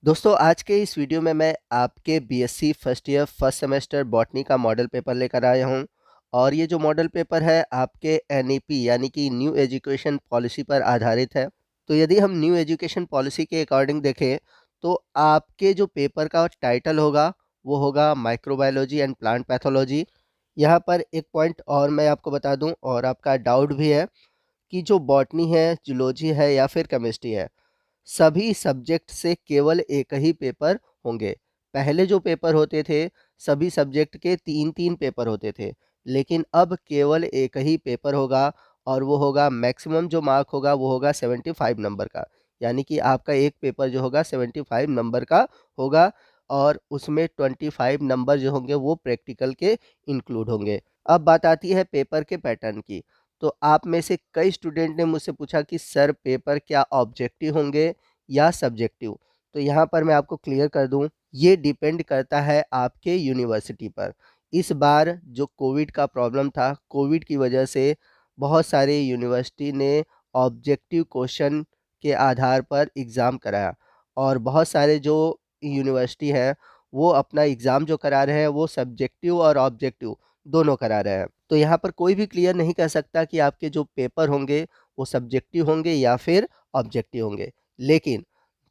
दोस्तों आज के इस वीडियो में मैं आपके BSc first year first semester botany का मॉडल पेपर लेकर आया हूं और ये जो मॉडल पेपर है आपके एनईपी यानी कि न्यू एजुकेशन पॉलिसी पर आधारित है। तो यदि हम न्यू एजुकेशन पॉलिसी के अकॉर्डिंग देखें तो आपके जो पेपर का टाइटल होगा वो होगा माइक्रोबायोलॉजी एंड प्लांट पैथोलॉजी। यहाँ पर एक पॉइंट और मैं आपको बता दूं और आपका डाउट भी है कि जो बॉटनी है, जूलॉजी है या फिर केमिस्ट्री है, सभी सब्जेक्ट से केवल एक ही पेपर होंगे। पहले जो पेपर होते थे सभी सब्जेक्ट के 3-3 पेपर होते थे, लेकिन अब केवल एक ही पेपर होगा और वो होगा मैक्सिमम जो मार्क होगा वो होगा 75 नंबर का। यानी कि आपका एक पेपर जो होगा 75 नंबर का होगा और उसमें 25 नंबर जो होंगे वो प्रैक्टिकल के इंक्लूड होंगे। अब बात आती है पेपर के पैटर्न की। तो आप में से कई स्टूडेंट ने मुझसे पूछा कि सर पेपर क्या ऑब्जेक्टिव होंगे या सब्जेक्टिव। तो यहाँ पर मैं आपको क्लियर कर दूं, ये डिपेंड करता है आपके यूनिवर्सिटी पर। इस बार जो कोविड का प्रॉब्लम था, कोविड की वजह से बहुत सारे यूनिवर्सिटी ने ऑब्जेक्टिव क्वेश्चन के आधार पर एग्ज़ाम कराया और बहुत सारे जो यूनिवर्सिटी है वो अपना एग्ज़ाम जो करा रहे हैं वो सब्जेक्टिव और ऑब्जेक्टिव दोनों करा रहे हैं। तो यहाँ पर कोई भी क्लियर नहीं कर सकता कि आपके जो पेपर होंगे वो सब्जेक्टिव होंगे या फिर ऑब्जेक्टिव होंगे। लेकिन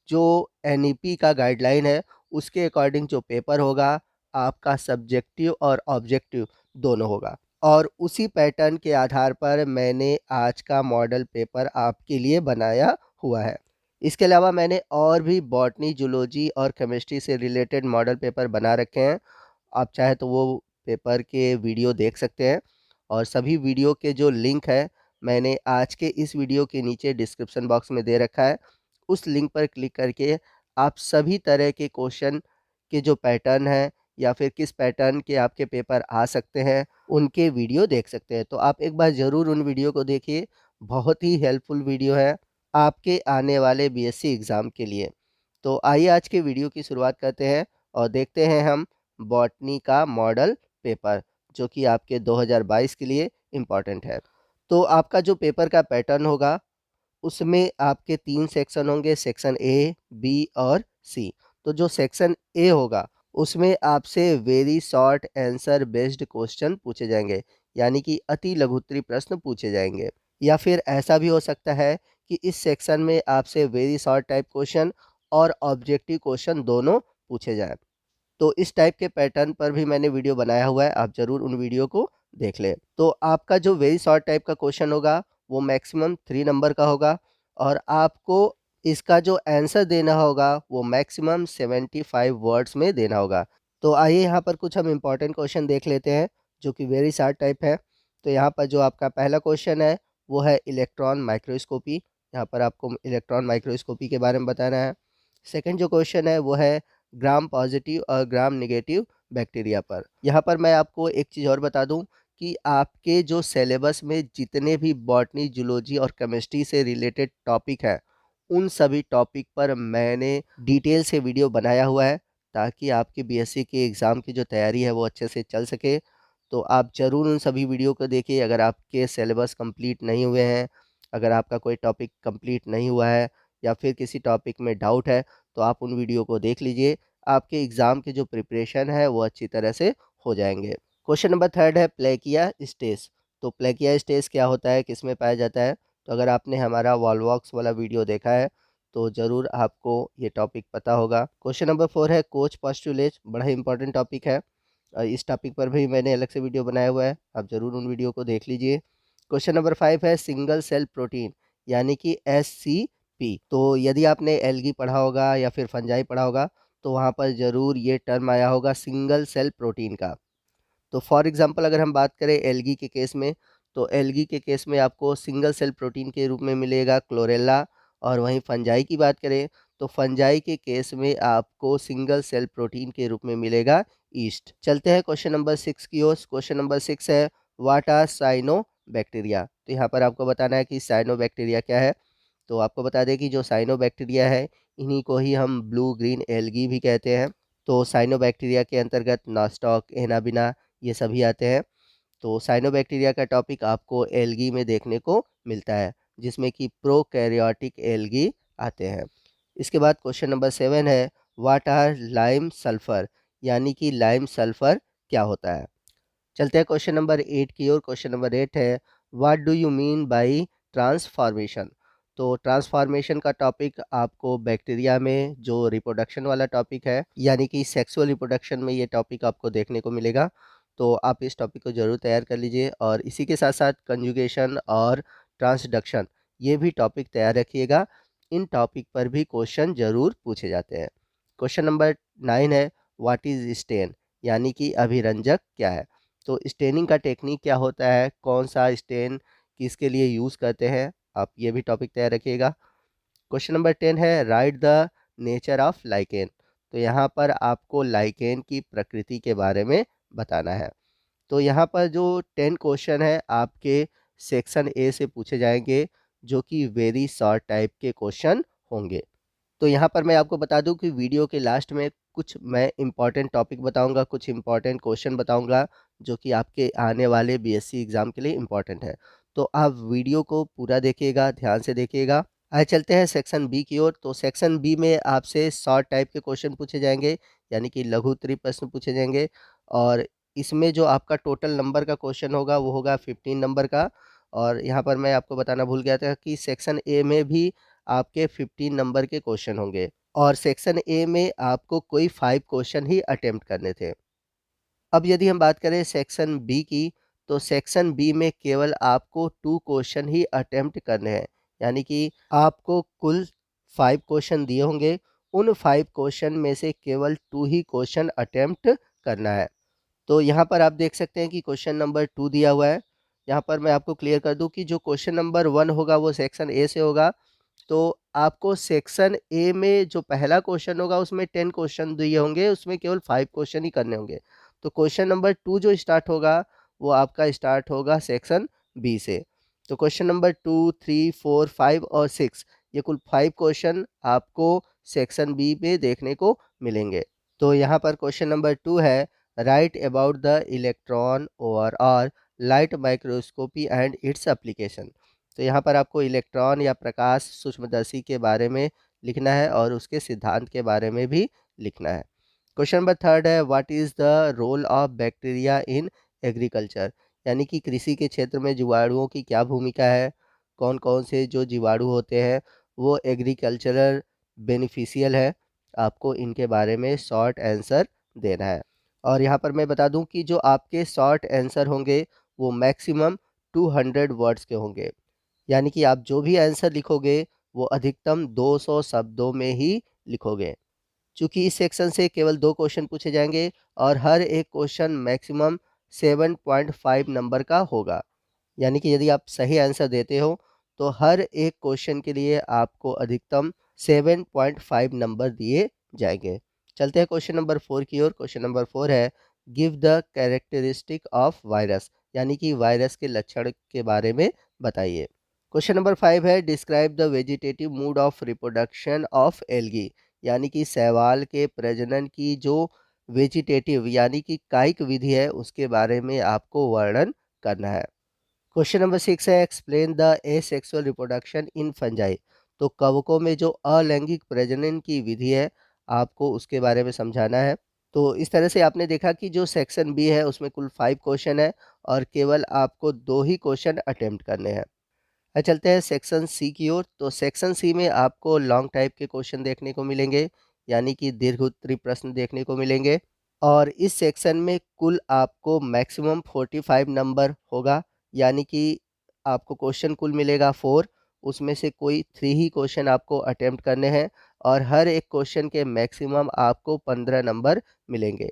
जो एनईपी का गाइडलाइन है उसके अकॉर्डिंग जो पेपर होगा आपका सब्जेक्टिव और ऑब्जेक्टिव दोनों होगा और उसी पैटर्न के आधार पर मैंने आज का मॉडल पेपर आपके लिए बनाया हुआ है। इसके अलावा मैंने और भी बॉटनी, जूलॉजी और केमिस्ट्री से रिलेटेड मॉडल पेपर बना रखे हैं। आप चाहे तो वो पेपर के वीडियो देख सकते हैं और सभी वीडियो के जो लिंक है मैंने आज के इस वीडियो के नीचे डिस्क्रिप्शन बॉक्स में दे रखा है। उस लिंक पर क्लिक करके आप सभी तरह के क्वेश्चन के जो पैटर्न है या फिर किस पैटर्न के आपके पेपर आ सकते हैं उनके वीडियो देख सकते हैं। तो आप एक बार ज़रूर उन वीडियो को देखिए, बहुत ही हेल्पफुल वीडियो है आपके आने वाले बीएससी एग्ज़ाम के लिए। तो आइए आज के वीडियो की शुरुआत करते हैं और देखते हैं हम बॉटनी का मॉडल पेपर जो कि आपके 2022 के लिए इम्पॉर्टेंट है। तो आपका जो पेपर का पैटर्न होगा उसमें आपके 3 सेक्शन होंगे, सेक्शन ए, बी और सी। तो जो सेक्शन ए होगा उसमें आपसे very short answer based question पूछे जाएंगे, यानी कि अति लघुत्तरी प्रश्न पूछे जाएंगे। या फिर ऐसा भी हो सकता है कि इस सेक्शन में आपसे वेरी शॉर्ट टाइप क्वेश्चन और ऑब्जेक्टिव क्वेश्चन दोनों पूछे जाएं। तो इस टाइप के पैटर्न पर भी मैंने वीडियो बनाया हुआ है, आप ज़रूर उन वीडियो को देख लें। तो आपका जो वेरी शॉर्ट टाइप का क्वेश्चन होगा वो मैक्सिमम 3 नंबर का होगा और आपको इसका जो आंसर देना होगा वो मैक्सिमम 75 वर्ड्स में देना होगा। तो आइए यहाँ पर कुछ हम इम्पोर्टेंट क्वेश्चन देख लेते हैं जो कि वेरी शॉर्ट टाइप है। तो यहाँ पर जो आपका पहला क्वेश्चन है वो है इलेक्ट्रॉन माइक्रोस्कोपी। यहाँ पर आपको इलेक्ट्रॉन माइक्रोस्कोपी के बारे में बताना है। सेकंड जो क्वेश्चन है वो है ग्राम पॉजिटिव और ग्राम नेगेटिव बैक्टीरिया पर। यहाँ पर मैं आपको एक चीज़ और बता दूँ कि आपके जो सिलेबस में जितने भी बॉटनी, जूलॉजी और केमिस्ट्री से रिलेटेड टॉपिक है उन सभी टॉपिक पर मैंने डिटेल से वीडियो बनाया हुआ है ताकि आपकी बीएससी के एग्ज़ाम की जो तैयारी है वो अच्छे से चल सके। तो आप ज़रूर उन सभी वीडियो को देखिए। अगर आपके सिलेबस कंप्लीट नहीं हुए हैं, अगर आपका कोई टॉपिक कंप्लीट नहीं हुआ है या फिर किसी टॉपिक में डाउट है तो आप उन वीडियो को देख लीजिए। आपके एग्ज़ाम के जो प्रिपरेशन है वो अच्छी तरह से हो जाएंगे। क्वेश्चन नंबर थर्ड है प्लेकिया स्टेज। तो प्लेकिया स्टेज क्या होता है, किस में पाया जाता है? तो अगर आपने हमारा वॉलवॉक्स वाला वीडियो देखा है तो ज़रूर आपको ये टॉपिक पता होगा। क्वेश्चन नंबर फोर है कोच पोस्टुलेट, बड़ा ही इंपॉर्टेंट टॉपिक है। इस टॉपिक पर भी मैंने अलग से वीडियो बनाया हुआ है, आप ज़रूर उन वीडियो को देख लीजिए। क्वेश्चन नंबर 5 है सिंगल सेल प्रोटीन यानी कि SCP। तो यदि आपने एल्गी पढ़ा होगा या फिर फंजाई पढ़ा होगा तो वहाँ पर ज़रूर ये टर्म आया होगा सिंगल सेल प्रोटीन का। तो फॉर एग्जांपल अगर हम बात करें एल्गी के केस में तो एल्गी के केस में आपको सिंगल सेल प्रोटीन के रूप में मिलेगा क्लोरेला। और वहीं फंजाई की बात करें तो फंजाई के केस में आपको सिंगल सेल प्रोटीन के रूप में मिलेगा ईस्ट। चलते हैं क्वेश्चन नंबर 6 की ओर। क्वेश्चन नंबर 6 है व्हाट आर साइनो बैक्टीरिया। तो यहाँ पर आपको बताना है कि साइनो बैक्टीरिया क्या है। तो आपको बता दें कि जो साइनो बैक्टीरिया है इन्हीं को ही हम ब्लू ग्रीन एल्गी भी कहते हैं। तो साइनो बैक्टीरिया के अंतर्गत नास्टॉक, एनाबिना ये सभी आते हैं। तो साइनोबैक्टीरिया का टॉपिक आपको एल्गी में देखने को मिलता है जिसमें कि प्रोकैरियोटिक एल्गी आते हैं। इसके बाद क्वेश्चन नंबर 7 है व्हाट आर लाइम सल्फर, यानी कि लाइम सल्फर क्या होता है। चलते हैं क्वेश्चन नंबर 8 की ओर। क्वेश्चन नंबर 8 है what do you mean by transformation. तो ट्रांसफॉर्मेशन का टॉपिक आपको बैक्टीरिया में जो रिप्रोडक्शन वाला टॉपिक है, यानी कि सेक्सुअल रिप्रोडक्शन में ये टॉपिक आपको देखने को मिलेगा। तो आप इस टॉपिक को ज़रूर तैयार कर लीजिए और इसी के साथ साथ कंजुगेशन और ट्रांसडक्शन ये भी टॉपिक तैयार रखिएगा। इन टॉपिक पर भी क्वेश्चन ज़रूर पूछे जाते हैं। क्वेश्चन नंबर 9 है व्हाट इज़ स्टेन, यानी कि अभिरंजक क्या है। तो स्टेनिंग का टेक्निक क्या होता है, कौन सा स्टेन किसके लिए यूज़ करते हैं, आप ये भी टॉपिक तैयार रखिएगा। क्वेश्चन नंबर 10 है right the nature of lichen. तो यहाँ पर आपको लाइकेन की प्रकृति के बारे में बताना है। तो यहाँ पर जो 10 क्वेश्चन है आपके सेक्शन ए से पूछे जाएंगे, जो कि वेरी शॉर्ट टाइप के क्वेश्चन होंगे। तो यहाँ पर मैं आपको बता दूं कि वीडियो के लास्ट में कुछ मैं इम्पॉर्टेंट टॉपिक बताऊंगा, कुछ इम्पॉर्टेंट क्वेश्चन बताऊंगा, जो कि आपके आने वाले बीएससी एग्ज़ाम के लिए इम्पॉर्टेंट है। तो आप वीडियो को पूरा देखिएगा, ध्यान से देखिएगा। आइए चलते हैं सेक्शन बी की ओर। तो सेक्शन बी में आपसे शॉर्ट टाइप के क्वेश्चन पूछे जाएंगे, यानी कि लघु उत्तरीय प्रश्न पूछे जाएंगे। और इसमें जो आपका टोटल नंबर का क्वेश्चन होगा वो होगा 15 नंबर का। और यहाँ पर मैं आपको बताना भूल गया था कि सेक्शन ए में भी आपके 15 नंबर के क्वेश्चन होंगे और सेक्शन ए में आपको कोई 5 क्वेश्चन ही अटेम्प्ट करने थे। अब यदि हम बात करें सेक्शन बी की, तो सेक्शन बी में केवल आपको 2 क्वेश्चन ही अटेम्प्ट करने हैं, यानी कि आपको कुल 5 क्वेश्चन दिए होंगे, उन 5 क्वेश्चन में से केवल 2 ही क्वेश्चन अटेम्प्ट करना है। तो यहाँ पर आप देख सकते हैं कि क्वेश्चन नंबर 2 दिया हुआ है। यहाँ पर मैं आपको क्लियर कर दूँ कि जो क्वेश्चन नंबर 1 होगा वो सेक्शन ए से होगा। तो आपको सेक्शन ए में जो पहला क्वेश्चन होगा उसमें 10 क्वेश्चन दिए होंगे, उसमें केवल 5 क्वेश्चन ही करने होंगे। तो क्वेश्चन नंबर 2 जो स्टार्ट होगा वो आपका स्टार्ट होगा सेक्शन बी से। तो क्वेश्चन नंबर 2, 3, 4, 5 और 6 ये कुल 5 क्वेश्चन आपको सेक्शन बी में देखने को मिलेंगे। तो यहाँ पर क्वेश्चन नंबर 2 है right about the electron overall light microscopy and its application. तो यहाँ पर आपको इलेक्ट्रॉन या प्रकाश सूक्ष्मदर्शी के बारे में लिखना है और उसके सिद्धांत के बारे में भी लिखना है। क्वेश्चन नंबर 3 है what is the role of bacteria in agriculture, यानी कि कृषि के क्षेत्र में जीवाणुओं की क्या भूमिका है, कौन कौन से जो जीवाणु होते हैं वो एग्रीकल्चरल बेनिफिशियल है, आपको इनके बारे में शॉर्ट आंसर देना है। और यहाँ पर मैं बता दूं कि जो आपके शॉर्ट आंसर होंगे वो मैक्सिमम 200 वर्ड्स के होंगे, यानी कि आप जो भी आंसर लिखोगे वो अधिकतम 200 शब्दों में ही लिखोगे। चूँकि इस सेक्शन से केवल 2 क्वेश्चन पूछे जाएंगे और हर एक क्वेश्चन मैक्सिमम 7.5 नंबर का होगा, यानी कि यदि आप सही आंसर देते हो तो हर एक क्वेश्चन के लिए आपको अधिकतम 7.5 नंबर दिए जाएंगे। चलते हैं क्वेश्चन नंबर 4 की ओर। क्वेश्चन नंबर 4 है give the characteristic of virus, यानी कि वायरस के लक्षण के बारे में बताइए। क्वेश्चन नंबर 5 है describe the vegetative mood off reproduction of algae, यानी कि शैवाल के प्रजनन की जो वेजिटेटिव यानी कि कायिक विधि है उसके बारे में आपको वर्णन करना है। क्वेश्चन नंबर 6 है explain the asexual reproduction in fungi. तो कवकों में जो अलैंगिक प्रजनन की विधि है आपको उसके बारे में समझाना है। तो इस तरह से आपने देखा कि जो सेक्शन बी है उसमें कुल 5 क्वेश्चन है और केवल आपको 2 ही क्वेश्चन अटेम्प्ट करने हैं। चलते हैं सेक्शन सी की ओर। तो सेक्शन सी में आपको लॉन्ग टाइप के क्वेश्चन देखने को मिलेंगे, यानी कि दीर्घ उत्तरीय प्रश्न देखने को मिलेंगे। और इस सेक्शन में कुल आपको मैक्सिमम 45 नंबर होगा, यानी कि आपको क्वेश्चन कुल मिलेगा 4, उसमें से कोई 3 ही क्वेश्चन आपको अटेम्प्ट करने हैं और हर एक क्वेश्चन के मैक्सिमम आपको 15 नंबर मिलेंगे।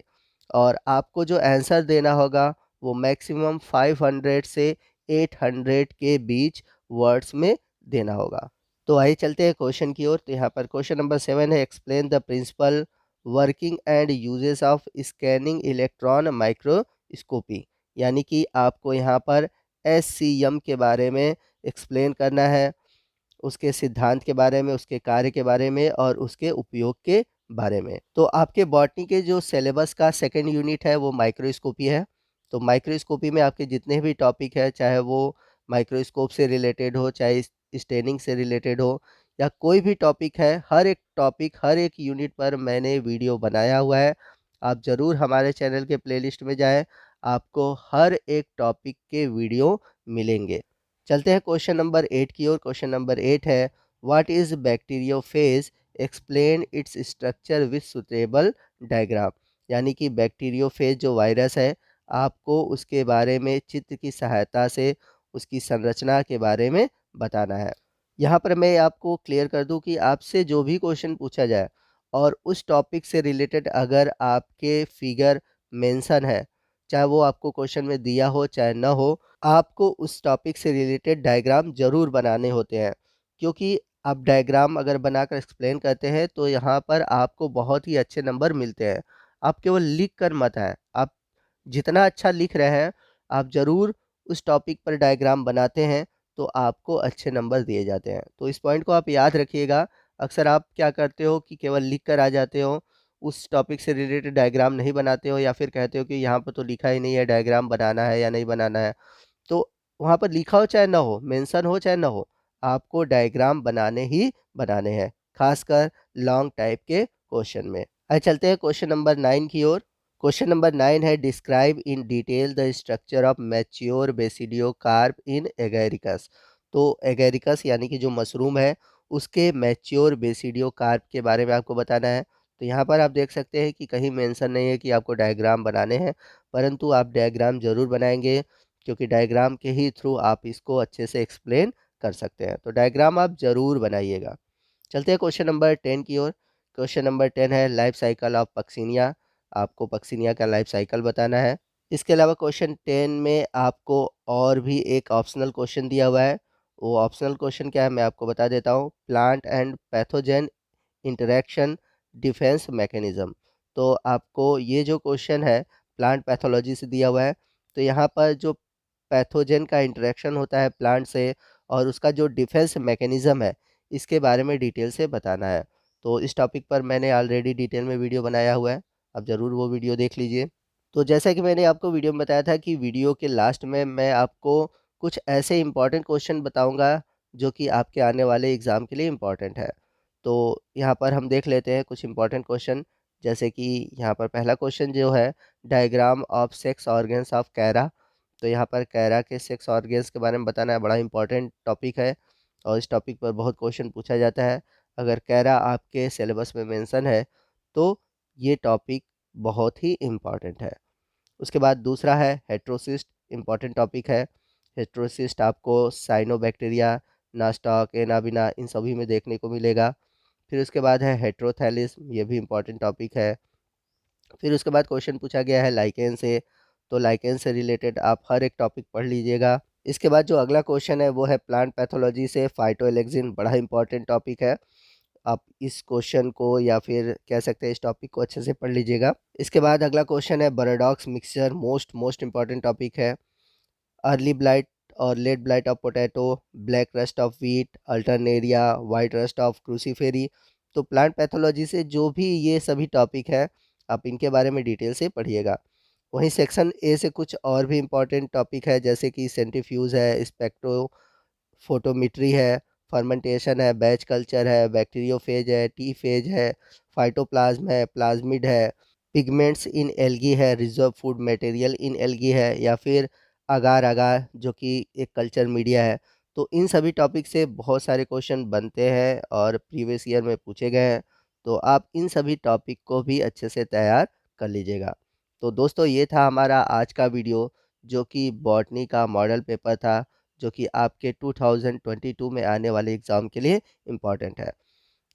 और आपको जो आंसर देना होगा वो मैक्सिमम 500 से 800 के बीच वर्ड्स में देना होगा। तो आइए चलते हैं क्वेश्चन की ओर। तो यहाँ पर क्वेश्चन नंबर 7 है explain the principle working and uses of scanning electron microscopy, यानी कि आपको यहाँ पर SCM के बारे में एक्सप्लेन करना है, उसके सिद्धांत के बारे में, उसके कार्य के बारे में और उसके उपयोग के बारे में। तो आपके बॉटनी के जो सिलेबस का सेकंड यूनिट है वो माइक्रोस्कोपी है। तो माइक्रोस्कोपी में आपके जितने भी टॉपिक है, चाहे वो माइक्रोस्कोप से रिलेटेड हो, चाहे स्टेनिंग से रिलेटेड हो, या कोई भी टॉपिक है, हर एक टॉपिक, हर एक यूनिट पर मैंने वीडियो बनाया हुआ है। आप ज़रूर हमारे चैनल के प्लेलिस्ट में जाएँ, आपको हर एक टॉपिक के वीडियो मिलेंगे। चलते हैं क्वेश्चन नंबर 8 की ओर। क्वेश्चन नंबर 8 है, what is bacteriophage, explain its structure with suitable diagram. यानी कि बैक्टीरियोफेज जो वायरस है, आपको उसके बारे में चित्र की सहायता से उसकी संरचना के बारे में बताना है। यहाँ पर मैं आपको क्लियर कर दूँ कि आपसे जो भी क्वेश्चन पूछा जाए और उस टॉपिक से रिलेटेड अगर आपके फिगर मेंशन है, चाहे वो आपको क्वेश्चन में दिया हो चाहे ना हो, आपको उस टॉपिक से रिलेटेड डायग्राम ज़रूर बनाने होते हैं। क्योंकि आप डायग्राम अगर बनाकर एक्सप्लेन करते हैं तो यहाँ पर आपको बहुत ही अच्छे नंबर मिलते हैं। आप केवल लिख कर मत आएँ, आप जितना अच्छा लिख रहे हैं, आप ज़रूर उस टॉपिक पर डायग्राम बनाते हैं तो आपको अच्छे नंबर दिए जाते हैं। तो इस पॉइंट को आप याद रखिएगा। अक्सर आप क्या करते हो कि केवल लिख कर आ जाते हो, उस टॉपिक से रिलेटेड डायग्राम नहीं बनाते हो या फिर कहते हो कि यहाँ पर तो लिखा ही नहीं है डायग्राम बनाना है या नहीं बनाना है। तो वहाँ पर लिखा हो चाहे ना हो, मेंशन हो चाहे ना हो, आपको डायग्राम बनाने ही बनाने हैं, खासकर लॉन्ग टाइप के क्वेश्चन में। आइए चलते हैं क्वेश्चन नंबर 9 की ओर। क्वेश्चन नंबर 9 है, describe in detail the structure of mature basidio carp in agaricus. तो एगेरिकस यानी कि जो मशरूम है, उसके मैच्योर बेसिडियो कार्प के बारे में आपको बताना है। तो यहाँ पर आप देख सकते हैं कि कहीं मेंशन नहीं है कि आपको डायग्राम बनाने हैं, परंतु आप डायग्राम ज़रूर बनाएंगे क्योंकि डायग्राम के ही थ्रू आप इसको अच्छे से एक्सप्लेन कर सकते हैं। तो डायग्राम आप ज़रूर बनाइएगा। चलते हैं क्वेश्चन नंबर 10 की ओर। क्वेश्चन नंबर 10 है, लाइफ साइकिल ऑफ पक्सिनिया। आपको पक्सिनिया का लाइफ साइकिल बताना है। इसके अलावा क्वेश्चन 10 में आपको और भी एक ऑप्शनल क्वेश्चन दिया हुआ है। वो ऑप्शनल क्वेश्चन क्या है मैं आपको बता देता हूँ। Plant and pathogen interaction defence mechanism. तो आपको ये जो क्वेश्चन है प्लांट पैथोलॉजी से दिया हुआ है। तो यहाँ पर जो पैथोजन का इंटरेक्शन होता है प्लांट से और उसका जो डिफेंस मैकेनिज्म है, इसके बारे में डिटेल से बताना है। तो इस टॉपिक पर मैंने ऑलरेडी डिटेल में वीडियो बनाया हुआ है, आप ज़रूर वो वीडियो देख लीजिए। तो जैसा कि मैंने आपको वीडियो में बताया था कि वीडियो के लास्ट में मैं आपको कुछ ऐसे इंपॉर्टेंट क्वेश्चन बताऊंगा जो कि आपके आने वाले एग्ज़ाम के लिए इम्पॉर्टेंट है। तो यहाँ पर हम देख लेते हैं कुछ इंपॉर्टेंट क्वेश्चन। जैसे कि यहाँ पर पहला क्वेश्चन जो है, diagram of sex organs of Chara. तो यहाँ पर कैरा के सेक्स ऑर्गन्स के बारे में बताना है, बड़ा इंपॉर्टेंट टॉपिक है और इस टॉपिक पर बहुत क्वेश्चन पूछा जाता है। अगर कैरा आपके सिलेबस में मेंशन है तो ये टॉपिक बहुत ही इम्पॉर्टेंट है। उसके बाद दूसरा है हेट्रोसिस्ट, इम्पॉर्टेंट टॉपिक है। हेट्रोसिस्ट आपको साइनोबैक्टीरिया, नास्टॉक, एनाबिना इन सभी में देखने को मिलेगा। फिर उसके बाद है हेट्रोथैलिस्म, ये भी इम्पॉर्टेंट टॉपिक है। फिर उसके बाद क्वेश्चन पूछा गया है लाइकेन से। तो लाइकेन से रिलेटेड आप हर एक टॉपिक पढ़ लीजिएगा। इसके बाद जो अगला क्वेश्चन है वो है प्लांट पैथोलॉजी से फाइटोएलेक्सिन, बड़ा इंपॉर्टेंट टॉपिक है। आप इस क्वेश्चन को या फिर कह सकते हैं इस टॉपिक को अच्छे से पढ़ लीजिएगा। इसके बाद अगला क्वेश्चन है Bordeaux mixture, most most important topic है। अर्ली ब्लाइट और late blight of potato, black rust of wheat, Alternaria, white rust of Cruciferae. तो प्लांट पैथोलॉजी से जो भी ये सभी टॉपिक है, आप इनके बारे में डिटेल से पढ़िएगा। वहीं सेक्शन ए से कुछ और भी इम्पॉर्टेंट टॉपिक है, जैसे कि सेंट्रीफ्यूज है, स्पेक्ट्रो फोटोमेट्री है, फर्मेंटेशन है, बैच कल्चर है, बैक्टीरियोफेज है, टी फेज है, फाइटोप्लाज्म है, प्लाज्मिड है, पिगमेंट्स इन एल्गी है, reserve food material in algae है, या फिर अगार अगार जो कि एक कल्चर मीडिया है। तो इन सभी टॉपिक से बहुत सारे क्वेश्चन बनते हैं और प्रीवियस ईयर में पूछे गए हैं। तो आप इन सभी टॉपिक को भी अच्छे से तैयार कर लीजिएगा। तो दोस्तों ये था हमारा आज का वीडियो, जो कि बॉटनी का मॉडल पेपर था, जो कि आपके 2022 में आने वाले एग्ज़ाम के लिए इम्पॉर्टेंट है।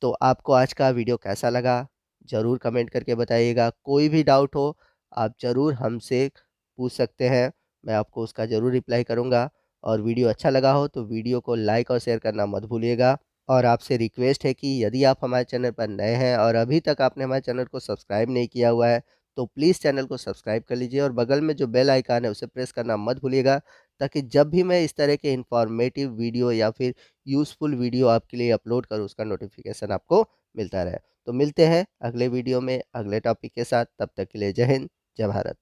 तो आपको आज का वीडियो कैसा लगा ज़रूर कमेंट करके बताइएगा। कोई भी डाउट हो आप ज़रूर हमसे पूछ सकते हैं, मैं आपको उसका ज़रूर रिप्लाई करूँगा। और वीडियो अच्छा लगा हो तो वीडियो को लाइक और शेयर करना मत भूलिएगा। और आपसे रिक्वेस्ट है कि यदि आप हमारे चैनल पर नए हैं और अभी तक आपने हमारे चैनल को सब्सक्राइब नहीं किया हुआ है तो प्लीज़ चैनल को सब्सक्राइब कर लीजिए और बगल में जो बेल आइकन है उसे प्रेस करना मत भूलिएगा, ताकि जब भी मैं इस तरह के इन्फॉर्मेटिव वीडियो या फिर यूज़फुल वीडियो आपके लिए अपलोड करूँ उसका नोटिफिकेशन आपको मिलता रहे। तो मिलते हैं अगले वीडियो में अगले टॉपिक के साथ, तब तक के लिए जय हिंद, जय भारत।